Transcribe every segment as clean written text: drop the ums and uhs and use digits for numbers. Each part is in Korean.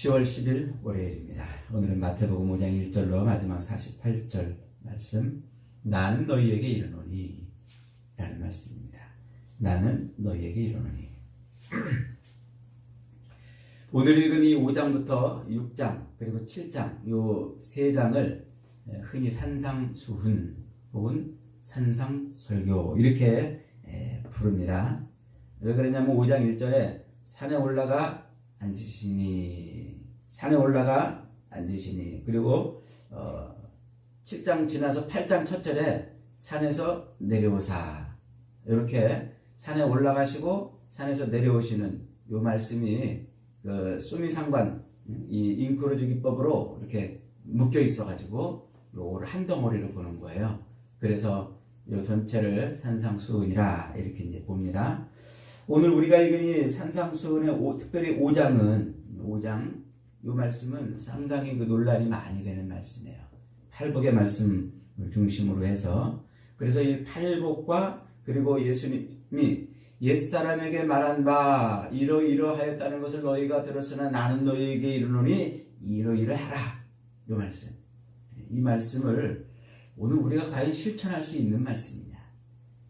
10월 10일 월요일입니다. 오늘은 마태복음 5장 1절로 마지막 48절 말씀, 나는 너희에게 이르노니 라는 말씀입니다. 나는 너희에게 이르노니. 오늘 읽은 이 5장부터 6장 그리고 7장 요 세 장을 흔히 산상수훈 혹은 산상설교 이렇게 부릅니다. 왜 그러냐면 5장 1절에 산에 올라가 앉으시니, 산에 올라가 앉으시니, 그리고 7장 지나서 8장 첫 절에 산에서 내려오사, 이렇게 산에 올라가시고 산에서 내려오시는 요 말씀이 그 수미상관 이 잉크로즈 기법으로 이렇게 묶여 있어가지고 요걸 한 덩어리로 보는 거예요. 그래서 요 전체를 산상수훈이라 이렇게 이제 봅니다. 오늘 우리가 읽은 이 산상수훈의 특별히 5장 요 말씀은 상당히 그 논란이 많이 되는 말씀이에요. 팔복의 말씀을 중심으로 해서, 그래서 이 팔복과 그리고 예수님이 옛사람에게 말한 바 이러이러하였다는 것을 너희가 들었으나 나는 너희에게 이르노니 이러이러하라, 요 말씀, 이 말씀을 오늘 우리가 과연 실천할 수 있는 말씀이냐,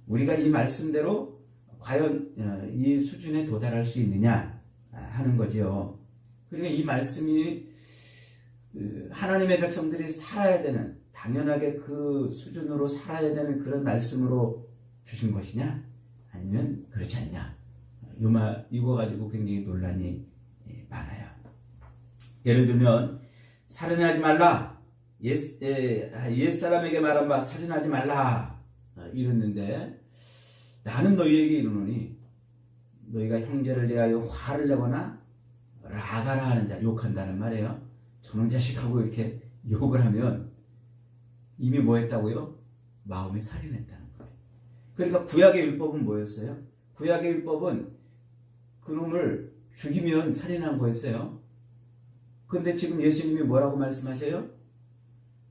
우리가 이 말씀대로 과연 이 수준에 도달할 수 있느냐 하는 거죠. 그러니까 이 말씀이 하나님의 백성들이 살아야 되는, 당연하게 그 수준으로 살아야 되는 그런 말씀으로 주신 것이냐 아니면 그렇지 않냐, 이거 가지고 굉장히 논란이 많아요. 예를 들면 살인하지 말라, 옛사람에게 말한 바 살인하지 말라 이랬는데, 나는 너희에게 이르노니 너희가 형제를 대하여 화를 내거나 라가라 하는 자, 욕한다는 말이에요. 저놈 자식하고 이렇게 욕을 하면 이미 뭐 했다고요? 마음이 살인했다는 거예요. 그러니까 구약의 율법은 뭐였어요? 구약의 율법은 그놈을 죽이면 살인한 거였어요. 근데 지금 예수님이 뭐라고 말씀하세요?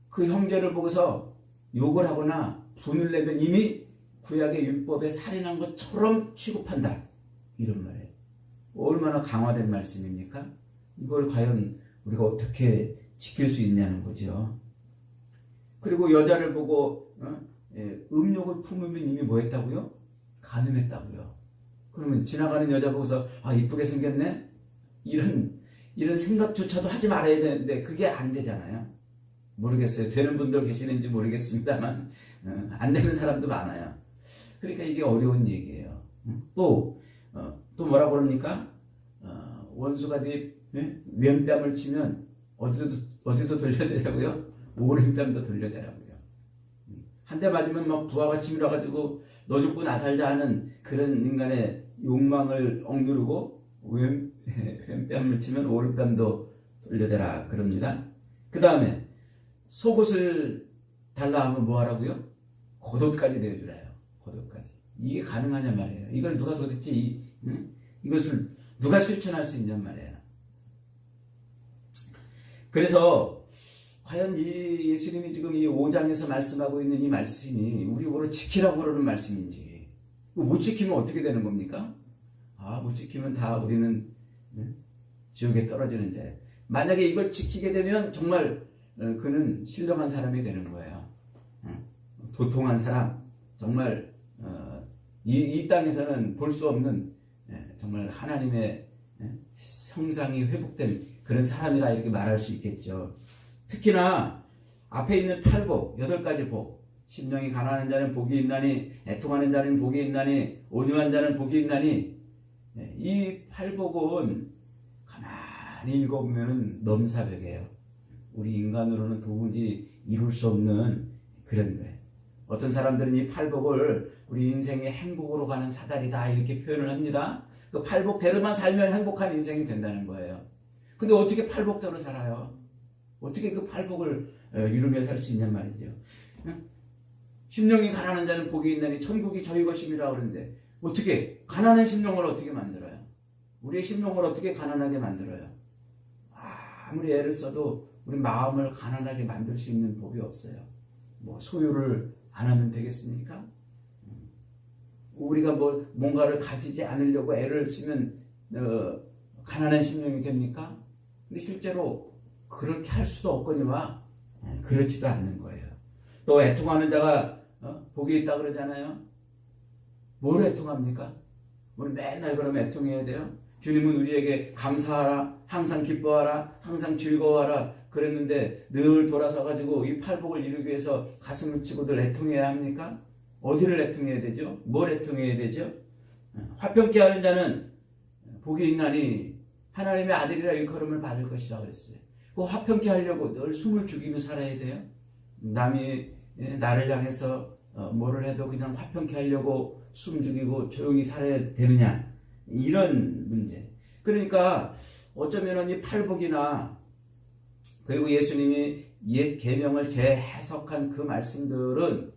그 형제를 보고서 욕을 하거나 분을 내면 이미 구약의 율법에 살인한 것처럼 취급한다, 이런 말이에요. 얼마나 강화된 말씀입니까? 이걸 과연 우리가 어떻게 지킬 수 있냐는 거죠. 그리고 여자를 보고 음욕을 품으면 이미 뭐 했다고요? 간음했다고요. 그러면 지나가는 여자 보고서 이쁘게 생겼네? 이런 생각조차도 하지 말아야 되는데 그게 안 되잖아요. 모르겠어요. 되는 분들 계시는지 모르겠습니다만 안 되는 사람도 많아요. 그러니까 이게 어려운 얘기예요. 또 뭐라고 그럽니까? 원수가 네 왼뺨을 치면 어디도 돌려대라고요? 오른뺨도 돌려대라고요. 한 대 맞으면 막 부하가 치밀어가지고 너 죽고 나 살자 하는 그런 인간의 욕망을 억누르고 왼뺨을 치면 오른뺨도 돌려대라 그럽니다. 그 다음에 속옷을 달라 하면 뭐 하라고요? 겉옷까지 내주라요. 겉옷까지. 이게 가능하냐 말이에요. 이걸 누가 도대체 이것을 누가 실천할 수 있냔 말이에요. 그래서 과연 이 예수님이 지금 이 5장에서 말씀하고 있는 이 말씀이 우리 뭐를 지키라고 그러는 말씀인지, 못 지키면 어떻게 되는 겁니까? 못 지키면 다 우리는 지옥에 떨어지는 자예요. 만약에 이걸 지키게 되면 정말 그는 신령한 사람이 되는 거예요. 도통한 사람, 정말 이 땅에서는 볼 수 없는 정말 하나님의 형상이 회복된 그런 사람이라 이렇게 말할 수 있겠죠. 특히나 앞에 있는 팔복, 8가지 복, 심령이 가난한 자는 복이 있나니, 애통하는 자는 복이 있나니, 온유한 자는 복이 있나니, 이 팔복은 가만히 읽어보면 넘사벽이에요. 우리 인간으로는 도무지 이룰 수 없는 그런 거예요. 어떤 사람들은 이 팔복을 우리 인생의 행복으로 가는 사다리다 이렇게 표현을 합니다. 그 팔복대로만 살면 행복한 인생이 된다는 거예요. 근데 어떻게 팔복대로 살아요? 어떻게 그 팔복을 이루며 살 수 있냔 말이죠. 심령이 가난한 자는 복이 있나니 천국이 저희 것임이라 그러는데, 어떻게 가난한 심령을 어떻게 만들어요? 우리의 심령을 어떻게 가난하게 만들어요? 아무리 애를 써도 우리 마음을 가난하게 만들 수 있는 법이 없어요. 뭐 소유를 안 하면 되겠습니까? 우리가 뭔가를 가지지 않으려고 애를 쓰면 가난한 심령이 됩니까? 근데 실제로 그렇게 할 수도 없거니와 그렇지도 않는 거예요. 또 애통하는 자가 복이 있다 그러잖아요. 뭘 애통합니까? 우리 맨날 그럼 애통해야 돼요? 주님은 우리에게 감사하라, 항상 기뻐하라, 항상 즐거워하라 그랬는데 늘 돌아서 가지고 이 팔복을 이루기 위해서 가슴을 치고 늘 애통해야 합니까? 어디를 애통해야 되죠? 뭘 애통해야 되죠? 화평케 하는 자는 복이 있나니 하나님의 아들이라 일컬음을 받을 것이라 그랬어요. 그 화평케 하려고 늘 숨을 죽이며 살아야 돼요. 남이 나를 향해서 뭐를 해도 그냥 화평케 하려고 숨 죽이고 조용히 살아야 되느냐, 이런 문제. 그러니까 어쩌면은 이 팔복이나 그리고 예수님이 옛 계명을 재해석한 그 말씀들은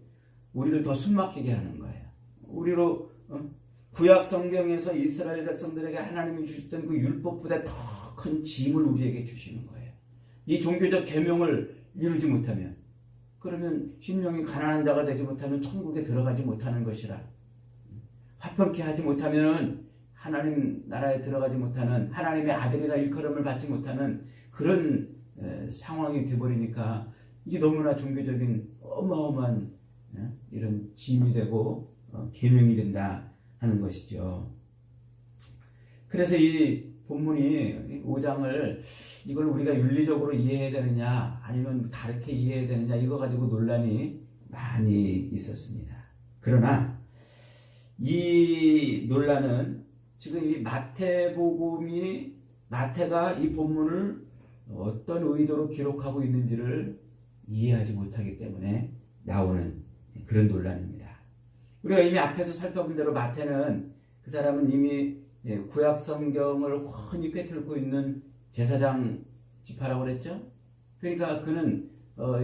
우리를 더 숨막히게 하는 거예요. 우리로 구약 성경에서 이스라엘 백성들에게 하나님이 주셨던 그 율법보다 더 큰 짐을 우리에게 주시는 거예요. 이 종교적 계명을 이루지 못하면, 그러면 심령이 가난한 자가 되지 못하면 천국에 들어가지 못하는 것이라, 화평케 하지 못하면 하나님 나라에 들어가지 못하는, 하나님의 아들이라 일컬음을 받지 못하는 그런 상황이 되어버리니까 이게 너무나 종교적인 어마어마한 이런 짐이 되고 계명이 된다 하는 것이죠. 그래서 이 본문이 5장을 이걸 우리가 윤리적으로 이해해야 되느냐 아니면 다르게 이해해야 되느냐, 이거 가지고 논란이 많이 있었습니다. 그러나 이 논란은 지금 이 마태가 이 본문을 어떤 의도로 기록하고 있는지를 이해하지 못하기 때문에 나오는 그런 논란입니다. 우리가 이미 앞에서 살펴본 대로 마태는, 그 사람은 이미 구약 성경을 훤히 꿰뚫고 있는 제사장 지파라고 그랬죠. 그러니까 그는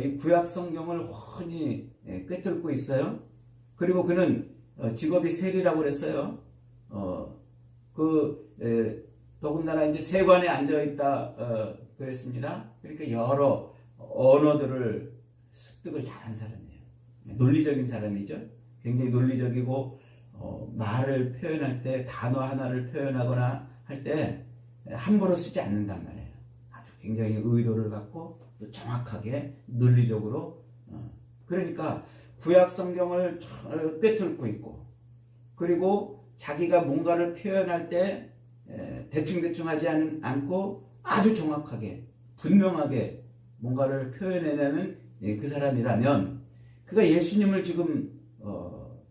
이 구약 성경을 훤히 꿰뚫고 있어요. 그리고 그는 직업이 세리라고 그랬어요. 더군다나 이제 세관에 앉아 있다 그랬습니다. 그러니까 여러 언어들을 습득을 잘한 사람이에요. 논리적인 사람이죠. 굉장히 논리적이고 말을 표현할 때, 단어 하나를 표현하거나 할 때 함부로 쓰지 않는단 말이에요. 아주 굉장히 의도를 갖고 또 정확하게 논리적으로. 그러니까 구약 성경을 꿰뚫고 있고, 그리고 자기가 뭔가를 표현할 때 대충대충 하지 않고 아주 정확하게 분명하게 뭔가를 표현해내는 그 사람이라면, 그가 예수님을 지금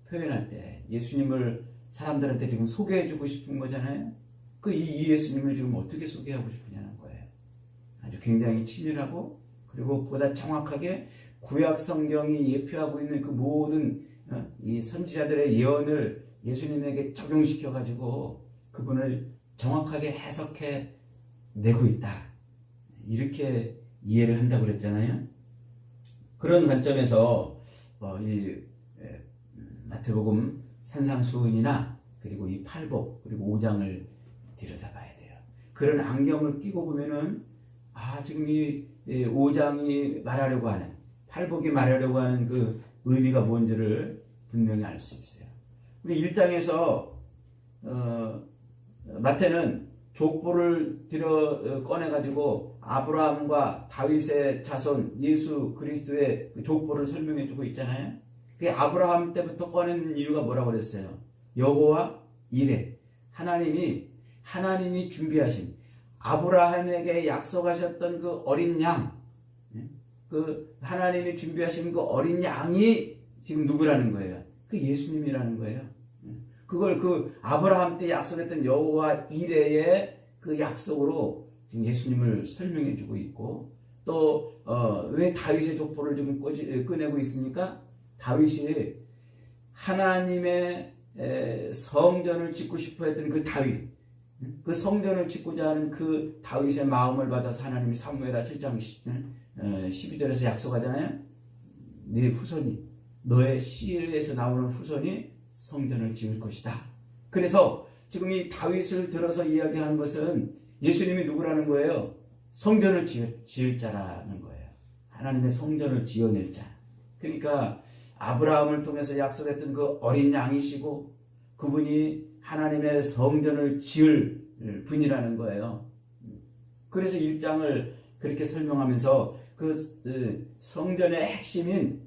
표현할 때 예수님을 사람들한테 지금 소개해주고 싶은 거잖아요. 이 예수님을 지금 어떻게 소개하고 싶으냐는 거예요. 아주 굉장히 친밀하고, 그리고 보다 정확하게 구약 성경이 예표하고 있는 그 모든 이 선지자들의 예언을 예수님에게 적용시켜 가지고 그분을 정확하게 해석해 내고 있다, 이렇게 이해를 한다고 그랬잖아요. 그런 관점에서 이 마태복음 산상수훈이나 그리고 이 팔복 그리고 5장을 들여다봐야 돼요. 그런 안경을 끼고 보면은 지금 이 5장이 말하려고 하는, 팔복이 말하려고 하는 그 의미가 뭔지를 분명히 알 수 있어요. 우리 1장에서 마태는 족보를 꺼내가지고 아브라함과 다윗의 자손 예수 그리스도의 그 족보를 설명해주고 있잖아요. 그 아브라함 때부터 꺼낸 이유가 뭐라고 그랬어요? 여호와 이레, 하나님이 준비하신, 아브라함에게 약속하셨던 그 어린 양, 그 하나님이 준비하신 그 어린 양이 지금 누구라는 거예요? 그 예수님이라는 거예요. 그걸 그 아브라함 때 약속했던 여호와 이레의 그 약속으로 지금 예수님을 설명해 주고 있고, 또 왜 다윗의 족보를 지금 꺼내고 있습니까? 다윗이 하나님의 성전을 짓고 싶어 했던 그 다윗, 그 성전을 짓고자 하는 그 다윗의 마음을 받아서 하나님이 사무엘하 7장 12절에서 약속하잖아요. 네 후손이, 너의 씨에서 나오는 후손이 성전을 지을 것이다. 그래서 지금 이 다윗을 들어서 이야기하는 것은 예수님이 누구라는 거예요? 성전을 지을 자라는 거예요. 하나님의 성전을 지어낼 자. 그러니까 아브라함을 통해서 약속했던 그 어린 양이시고, 그분이 하나님의 성전을 지을 분이라는 거예요. 그래서 1장을 그렇게 설명하면서 그 성전의 핵심인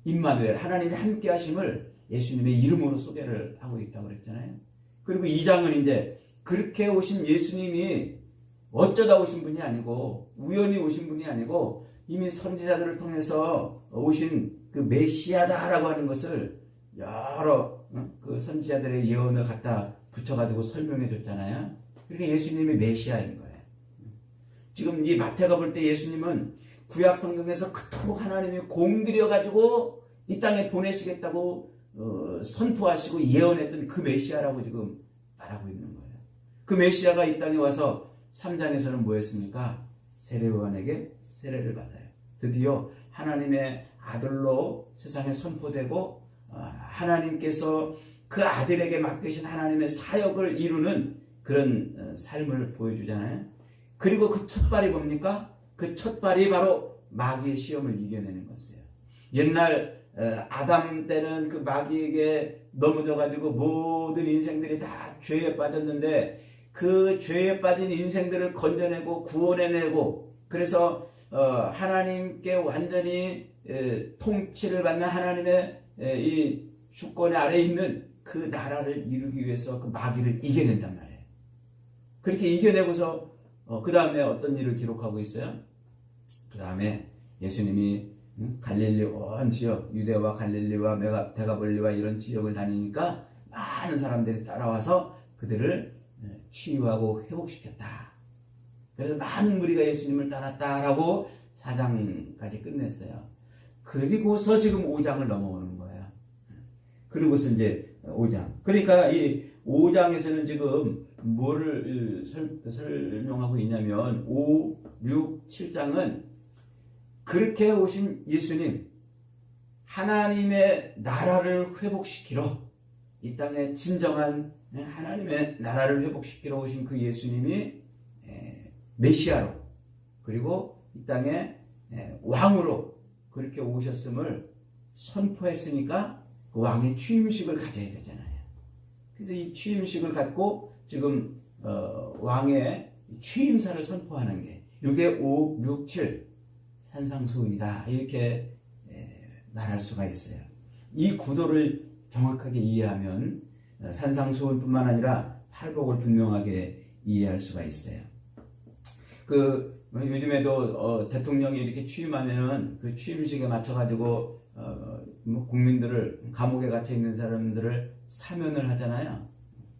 임마누엘 하나님이 함께 하심을 예수님의 이름으로 소개를 하고 있다고 그랬잖아요. 그리고 2장은 이제 그렇게 오신 예수님이 어쩌다 오신 분이 아니고 우연히 오신 분이 아니고 이미 선지자들을 통해서 오신 그 메시아다라고 하는 것을 여러 그 선지자들의 예언을 갖다 붙여가지고 설명해 줬잖아요. 그러니까 예수님이 메시아인 거예요. 지금 이 마태가 볼 때 예수님은 구약 성경에서 그토록 하나님이 공들여 가지고 이 땅에 보내시겠다고 선포하시고 예언했던 그 메시아라고 지금 말하고 있는 거예요. 그 메시아가 이 땅에 와서 3장에서는 뭐였습니까? 세례요한에게 세례를 받아요. 드디어 하나님의 아들로 세상에 선포되고 하나님께서 그 아들에게 맡기신 하나님의 사역을 이루는 그런 삶을 보여주잖아요. 그리고 그 첫발이 뭡니까? 그 첫발이 바로 마귀의 시험을 이겨내는 것이에요. 옛날 아담 때는 그 마귀에게 넘어져가지고 모든 인생들이 다 죄에 빠졌는데 그 죄에 빠진 인생들을 건져내고 구원해내고 그래서 하나님께 완전히 통치를 받는 하나님의 이 주권 아래에 있는 그 나라를 이루기 위해서 그 마귀를 이겨낸단 말이에요. 그렇게 이겨내고서 그 다음에 어떤 일을 기록하고 있어요? 그 다음에 예수님이 갈릴리 온 지역 유대와 갈릴리와 데가볼리와 이런 지역을 다니니까 많은 사람들이 따라와서 그들을 치유하고 회복시켰다. 그래서 많은 무리가 예수님을 따랐다라고 4장까지 끝냈어요. 그리고서 지금 5장을 넘어오는 거예요. 그리고서 이제 5장. 그러니까 이 5장에서는 지금 뭐를 설명하고 있냐면 5, 6, 7장은 그렇게 오신 예수님 하나님의 나라를 회복시키러 이 땅에 진정한 하나님의 나라를 회복시키러 오신 그 예수님이 메시아로 그리고 이 땅에 왕으로 그렇게 오셨음을 선포했으니까 그 왕의 취임식을 가져야 되잖아요. 그래서 이 취임식을 갖고 지금 왕의 취임사를 선포하는 게 이게 5, 6, 7 산상수훈이다 이렇게 말할 수가 있어요. 이 구도를 정확하게 이해하면 산상수훈뿐만 아니라 팔복을 분명하게 이해할 수가 있어요. 그 요즘에도 대통령이 이렇게 취임하면은 그 취임식에 맞춰가지고 국민들을 감옥에 갇혀 있는 사람들을 사면을 하잖아요.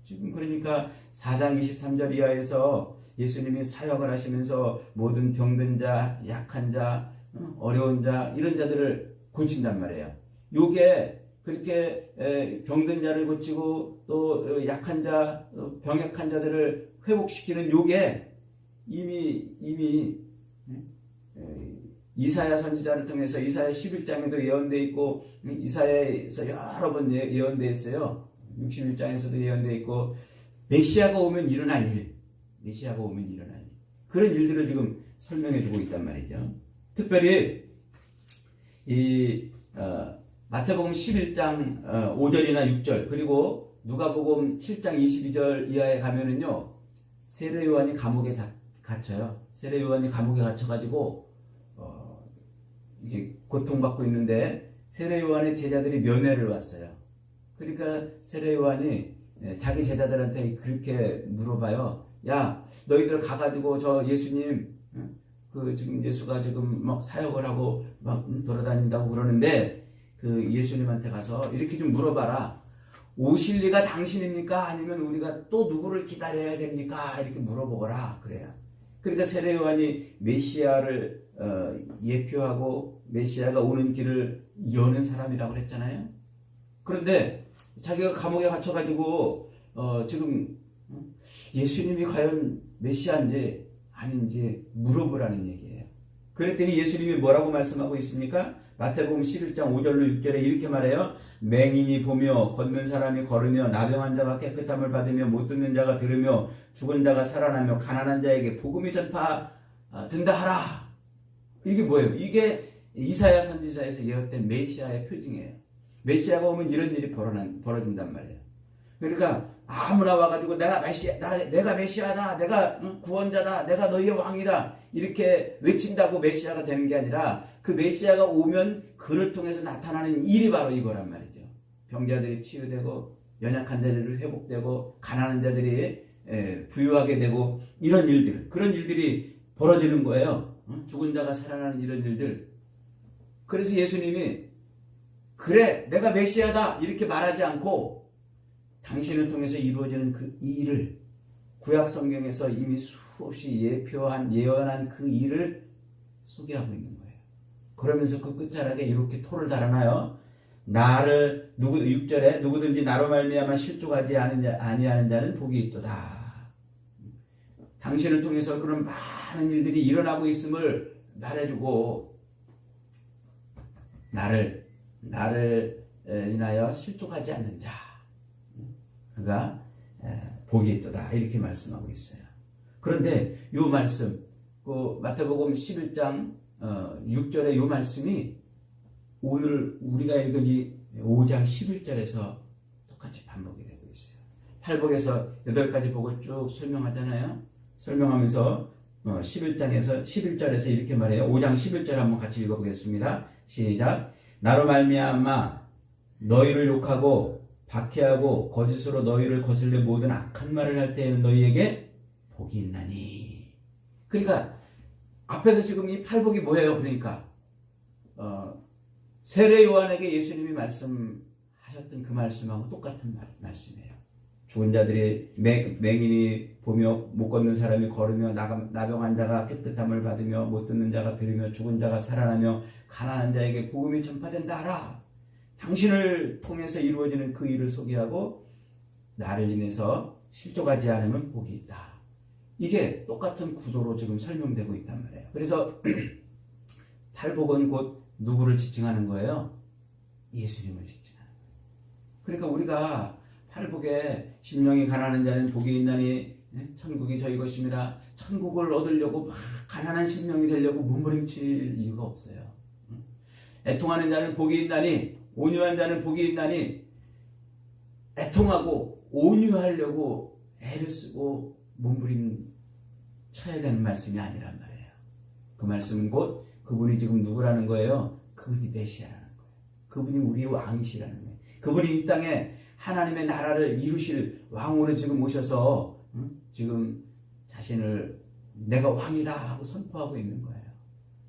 지금 그러니까 4장 23절 이하에서 예수님이 사역을 하시면서 모든 병든 자, 약한 자, 어려운 자 이런 자들을 고친단 말이에요. 요게 그렇게 병든 자를 고치고 또 약한 자, 병약한 자들을 회복시키는 요게 이미 이사야 선지자를 통해서 이사야 11장에도 예언되어 있고 이사야에서 여러 번 예언되어 있어요. 61장에서도 예언되어 있고 메시아가 오면 일어날 일, 메시아가 오면 일어날 일 그런 일들을 지금 설명해 주고 있단 말이죠. 특별히 이 마태복음 11장 5절이나 6절 그리고 누가복음 7장 22절 이하에 가면은요 세례 요한이 감옥에 갇혀요. 세례 요한이 감옥에 갇혀가지고 이제 고통받고 있는데 세례 요한의 제자들이 면회를 왔어요. 그러니까 세례 요한이 자기 제자들한테 그렇게 물어봐요. 야, 너희들 가가지고 저 예수님 그 지금 예수가 지금 막 사역을 하고 막 돌아다닌다고 그러는데 그 예수님한테 가서 이렇게 좀 물어봐라. 오실 리가 당신입니까? 아니면 우리가 또 누구를 기다려야 됩니까? 이렇게 물어보거라. 그래요. 그러니까 세례 요한이 메시아를 예표하고 메시아가 오는 길을 여는 사람이라고 그랬잖아요. 그런데 자기가 감옥에 갇혀가지고 지금 예수님이 과연 메시아인지 아닌지 물어보라는 얘기예요. 그랬더니 예수님이 뭐라고 말씀하고 있습니까? 마태복음 11장 5절로 6절에 이렇게 말해요. 맹인이 보며 걷는 사람이 걸으며 나병한 자가 깨끗함을 받으며 못 듣는 자가 들으며 죽은 자가 살아나며 가난한 자에게 복음이 전파된다 하라. 이게 뭐예요? 이게 이사야 선지자에서 예언된 메시아의 표징이에요. 메시아가 오면 이런 일이 벌어진단 말이에요. 그러니까 아무나 와가지고 내가 메시아다, 내가 구원자다, 내가 너희의 왕이다 이렇게 외친다고 메시아가 되는 게 아니라 그 메시아가 오면 그를 통해서 나타나는 일이 바로 이거란 말이죠. 병자들이 치유되고 연약한 자들이 회복되고 가난한 자들이 부유하게 되고 이런 일들, 그런 일들이 벌어지는 거예요. 죽은 자가 살아나는 이런 일들. 그래서 예수님이 그래 내가 메시아다 이렇게 말하지 않고 당신을 통해서 이루어지는 그 일을 구약 성경에서 이미 수없이 예언한 그 일을 소개하고 있는 거예요. 그러면서 그 끝자락에 이렇게 토를 달아놔요. 6절에 누구든지 나로 말미암아 실족하지 아니하는 자는 복이 있도다. 당신을 통해서 그런 많은 일들이 일어나고 있음을 말해주고 나를 인하여 실족하지 않는 자 그가 복이 있도다 이렇게 말씀하고 있어요. 그런데 이 말씀 그 마태복음 11장 6절의 이 말씀이 오늘 우리가 읽은 이 5장 11절에서 똑같이 반복이 되고 있어요. 팔복에서 8가지 복을 쭉 설명하잖아요. 설명하면서 11절에서 이렇게 말해요. 5장 11절 한번 같이 읽어보겠습니다. 시작. 나로 말미암아 너희를 욕하고 박해하고 거짓으로 너희를 거슬려 모든 악한 말을 할 때에는 너희에게 복이 있나니. 그러니까 앞에서 지금 이 팔복이 뭐예요? 그러니까 세례 요한에게 예수님이 말씀하셨던 그 말씀하고 똑같은 말씀이에요. 죽은 자들이 맹인이 보며 못 걷는 사람이 걸으며 나병한 자가 깨끗함을 받으며 못 듣는 자가 들으며 죽은 자가 살아나며 가난한 자에게 복음이 전파된다 하라. 당신을 통해서 이루어지는 그 일을 소개하고 나를 인해서 실족하지 않으면 복이 있다. 이게 똑같은 구도로 지금 설명되고 있단 말이에요. 그래서 팔복은 곧 누구를 지칭하는 거예요? 예수님을 지칭하는 거예요. 그러니까 우리가 팔복에 심령이 가난한 자는 복이 있나니 천국이 저희 것임이라 천국을 얻으려고 막 가난한 심령이 되려고 몸부림칠 이유가 없어요. 애통하는 자는 복이 있나니 온유한 자는 복이 있나니 애통하고 온유하려고 애를 쓰고 몸부림 쳐야 되는 말씀이 아니란 말이에요. 그 말씀은 곧 그분이 지금 누구라는 거예요? 그분이 메시아라는 거예요. 그분이 우리의 왕이시라는 거예요. 그분이 이 땅에 하나님의 나라를 이루실 왕으로 지금 오셔서 지금 자신을 내가 왕이다 하고 선포하고 있는 거예요.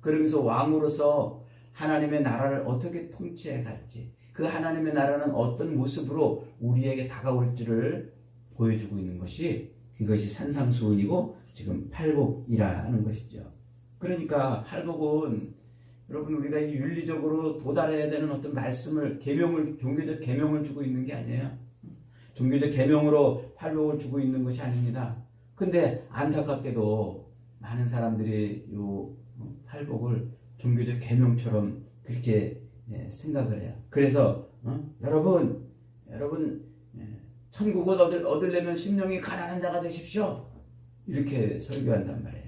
그러면서 왕으로서 하나님의 나라를 어떻게 통치해 갈지, 그 하나님의 나라는 어떤 모습으로 우리에게 다가올지를 보여주고 있는 것이 그것이 산상수훈이고 지금 팔복이라는 것이죠. 그러니까 팔복은 여러분 우리가 윤리적으로 도달해야 되는 어떤 말씀을 종교적 계명을 주고 있는 게 아니에요. 종교적 계명으로 팔복을 주고 있는 것이 아닙니다. 근데 안타깝게도 많은 사람들이 이 팔복을 종교적 계명처럼 그렇게 생각을 해요. 그래서 여러분 천국을 얻으려면 심령이 가난한 자가 되십시오. 이렇게 설교한단 말이에요.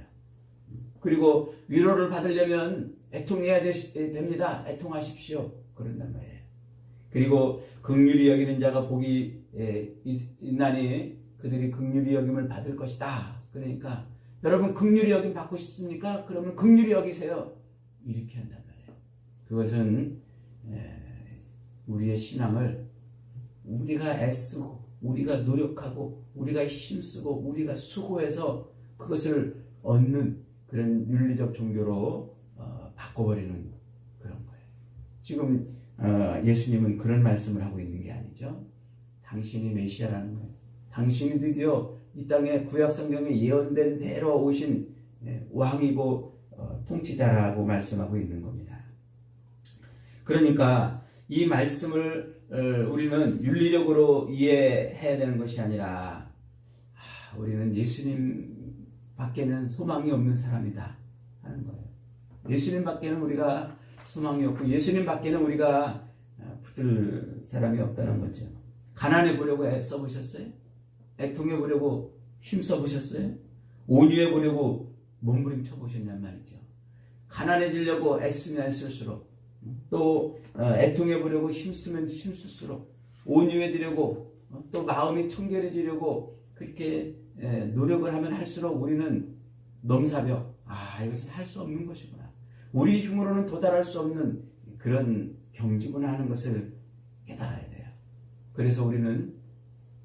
그리고 위로를 받으려면 애통해야 됩니다. 애통하십시오. 그런단 말이에요. 그리고 긍휼히 여기는 자가 복이 있나니 그들이 긍휼히 여김을 받을 것이다. 그러니까 여러분 긍휼히 여김 받고 싶습니까? 그러면 긍휼히 여기세요. 이렇게 한단 말이에요. 그것은 우리의 신앙을 우리가 애쓰고 우리가 노력하고 우리가 힘쓰고 우리가 수고해서 그것을 얻는 그런 윤리적 종교로 바꿔버리는 그런 거예요. 지금 예수님은 그런 말씀을 하고 있는 게 아니죠. 당신이 메시아라는 거예요. 당신이 드디어 이 땅에 구약 성경에 예언된 대로 오신 왕이고 통치자라고 말씀하고 있는 겁니다. 그러니까 이 말씀을 우리는 윤리적으로 이해해야 되는 것이 아니라 우리는 예수님 밖에는 소망이 없는 사람이다 하는 거예요. 예수님 밖에는 우리가 소망이 없고 예수님 밖에는 우리가 붙들 사람이 없다는 거죠. 가난해 보려고 애써 보셨어요? 애통해 보려고 힘써 보셨어요? 온유해 보려고 몸부림쳐 보셨냔 말이죠. 가난해지려고 애쓰면 애쓸수록 또 애통해 보려고 힘쓰면 힘쓸수록 온유해지려고 또 마음이 청결해지려고 그렇게 노력을 하면 할수록 우리는 넘사벽, 이것은 할 수 없는 것이구나, 우리 힘으로는 도달할 수 없는 그런 경지구나 하는 것을 깨달아야 돼요. 그래서 우리는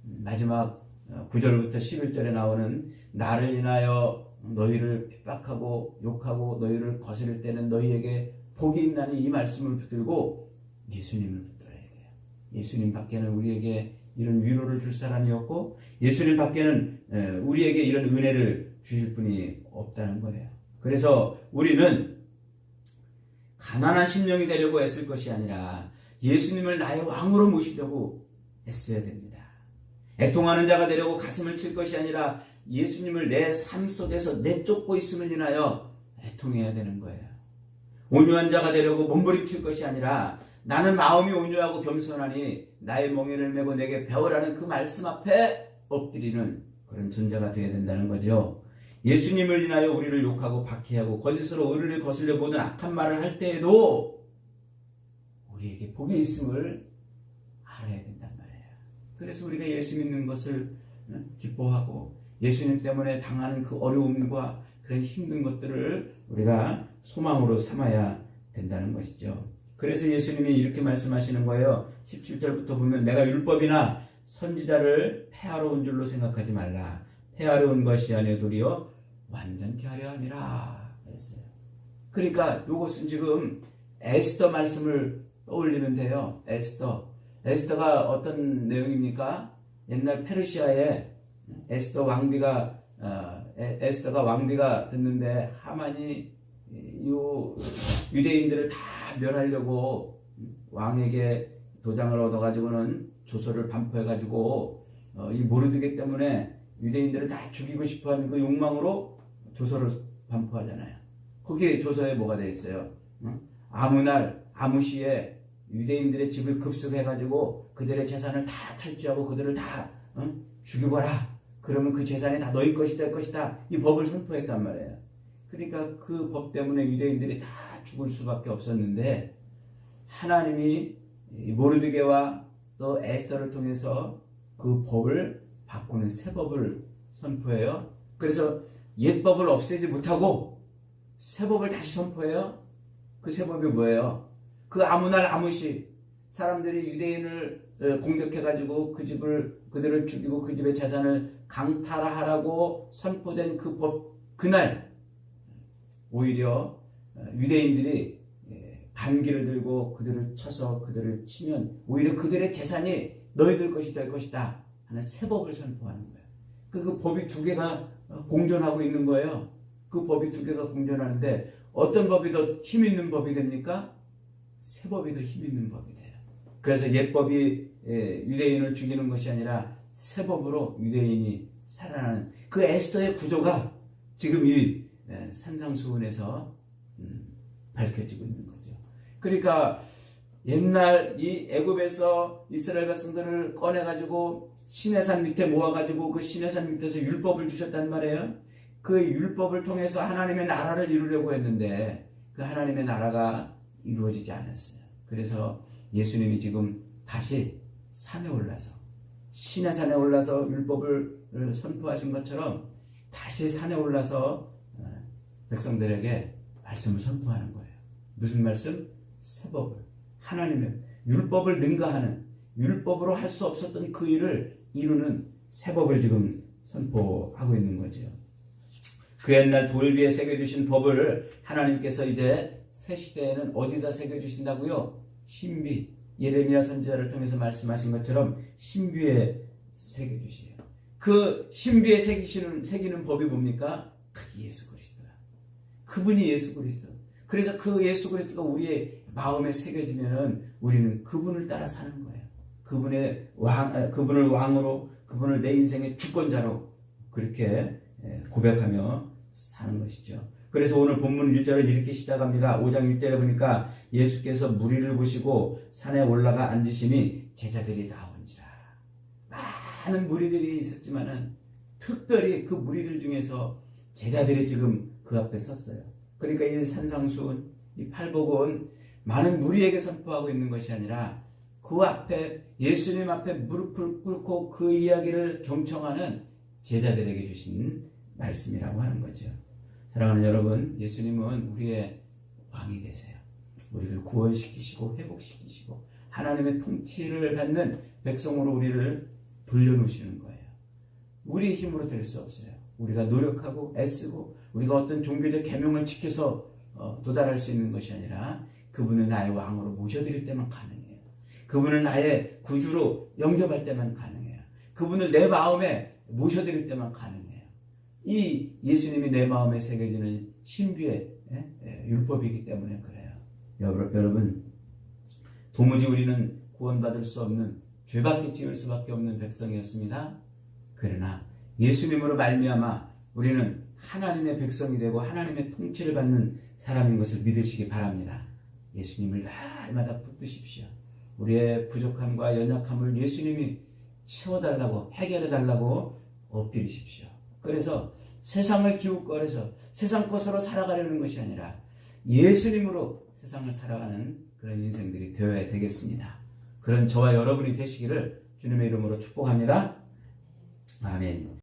마지막 9절부터 11절에 나오는 나를 인하여 너희를 핍박하고 욕하고 너희를 거스릴 때는 너희에게 복이 있나니 이 말씀을 붙들고 예수님을 붙들어야 돼요. 예수님 밖에는 우리에게 이런 위로를 줄 사람이 없고 예수님 밖에는 우리에게 이런 은혜를 주실 분이 없다는 거예요. 그래서 우리는 가난한 심령이 되려고 애쓸 것이 아니라 예수님을 나의 왕으로 모시려고 애써야 됩니다. 애통하는 자가 되려고 가슴을 칠 것이 아니라 예수님을 내 삶 속에서 내쫓고 있음을 인하여 애통해야 되는 거예요. 온유한 자가 되려고 몸부림칠 것이 아니라 나는 마음이 온유하고 겸손하니 나의 멍에를 메고 내게 배우라는 그 말씀 앞에 엎드리는 그런 존재가 되어야 된다는 거죠. 예수님을 인하여 우리를 욕하고 박해하고 거짓으로 우리를 거슬려 모든 악한 말을 할 때에도 우리에게 복이 있음을 알아야 된단 말이에요. 그래서 우리가 예수 믿는 것을 기뻐하고 예수님 때문에 당하는 그 어려움과 그런 힘든 것들을 우리가 소망으로 삼아야 된다는 것이죠. 그래서 예수님이 이렇게 말씀하시는 거예요. 17절부터 보면 내가 율법이나 선지자를 폐하러 온 줄로 생각하지 말라. 폐하러 온 것이 아니요 도리어 완전케 하려 함이라 그랬어요. 그러니까 이것은 지금 에스더 말씀을 떠올리는데요. 에스더가 어떤 내용입니까? 옛날 페르시아에 에스더가 왕비가 됐는데 하만이 유대인들을 다 멸하려고 왕에게 도장을 얻어가지고는 조서를 반포해가지고 이 모르드게 때문에 유대인들을 다 죽이고 싶어하는 그 욕망으로 조서를 반포하잖아요. 거기에 조서에 뭐가 돼 있어요? 아무시에 유대인들의 집을 급습해가지고 그들의 재산을 다 탈취하고 그들을 다 죽이거라. 그러면 그 재산이 다 너희 것이 될 것이다. 이 법을 선포했단 말이에요. 그러니까 그 법 때문에 유대인들이 다 죽을 수밖에 없었는데 하나님이 모르드게와 또 에스더를 통해서 그 법을 바꾸는 새 법을 선포해요. 그래서 옛 법을 없애지 못하고 새 법을 다시 선포해요. 그 새 법이 뭐예요? 그 아무시 사람들이 유대인을 공격해가지고 그들을 죽이고 그 집의 재산을 강탈하라고 선포된 그 법, 그날 오히려 유대인들이 반기를 들고 그들을 쳐서 그들을 치면 오히려 그들의 재산이 너희들 것이 될 것이다 하는 새 법을 선포하는 거예요. 그 법이 두 개가 공존하고 있는 거예요. 그 법이 두 개가 공존하는데 어떤 법이 더 힘 있는 법이 됩니까? 새 법이 더 힘 있는 법이 돼요. 그래서 옛 법이 유대인을 죽이는 것이 아니라 새 법으로 유대인이 살아나는 그 에스더의 구조가 지금 이 산상수훈에서 밝혀지고 있는 거죠. 그러니까 옛날 이 애굽에서 이스라엘 백성들을 꺼내가지고 시내산 밑에 모아가지고 그 시내산 밑에서 율법을 주셨단 말이에요. 그 율법을 통해서 하나님의 나라를 이루려고 했는데 그 하나님의 나라가 이루어지지 않았어요. 그래서 예수님이 지금 다시 산에 올라서 시내산에 올라서 율법을 선포하신 것처럼 다시 산에 올라서 백성들에게 말씀을 선포하는 거예요. 무슨 말씀? 새 법을, 하나님의 율법을 능가하는, 율법으로 할 수 없었던 그 일을 이루는 새 법을 지금 선포하고 있는 거죠. 그 옛날 돌 위에 새겨주신 법을 하나님께서 이제 새 시대에는 어디다 새겨주신다고요? 신비, 예레미야 선지자를 통해서 말씀하신 것처럼 신비에 새겨주시요. 그 신비에 새기는 법이 뭡니까? 그 예수 그리스도야. 그분이 예수 그리스도. 그래서 그 예수 그리스도가 우리의 마음에 새겨지면은 우리는 그분을 따라 사는 거예요. 그분을 왕으로, 그분을 내 인생의 주권자로 그렇게 고백하며 사는 것이죠. 그래서 오늘 본문 1절을 이렇게 시작합니다. 5장 1절에 보니까 예수께서 무리를 보시고 산에 올라가 앉으시니 제자들이 나온지라. 많은 무리들이 있었지만은 특별히 그 무리들 중에서 제자들이 지금 그 앞에 섰어요. 그러니까 이 산상수훈, 이 팔복은 많은 무리에게 선포하고 있는 것이 아니라 그 앞에 예수님 앞에 무릎을 꿇고 그 이야기를 경청하는 제자들에게 주신 말씀이라고 하는 거죠. 사랑하는 여러분, 예수님은 우리의 왕이 되세요. 우리를 구원시키시고 회복시키시고 하나님의 통치를 받는 백성으로 우리를 돌려놓으시는 거예요. 우리의 힘으로 될 수 없어요. 우리가 노력하고 애쓰고 우리가 어떤 종교적 계명을 지켜서 도달할 수 있는 것이 아니라 그분을 나의 왕으로 모셔드릴 때만 가능해요. 그분을 나의 구주로 영접할 때만 가능해요. 그분을 내 마음에 모셔드릴 때만 가능해요. 이 예수님이 내 마음에 새겨지는 신비의 율법이기 때문에 그래요. 여러분, 도무지 우리는 구원받을 수 없는 죄밖에 지을 수밖에 없는 백성이었습니다. 그러나 예수님으로 말미암아 우리는 하나님의 백성이 되고 하나님의 통치를 받는 사람인 것을 믿으시기 바랍니다. 예수님을 날마다 붙드십시오. 우리의 부족함과 연약함을 예수님이 채워달라고, 해결해달라고 엎드리십시오. 그래서 세상을 기웃거려서 세상 것으로 살아가려는 것이 아니라 예수님으로 세상을 살아가는 그런 인생들이 되어야 되겠습니다. 그런 저와 여러분이 되시기를 주님의 이름으로 축복합니다. 아멘.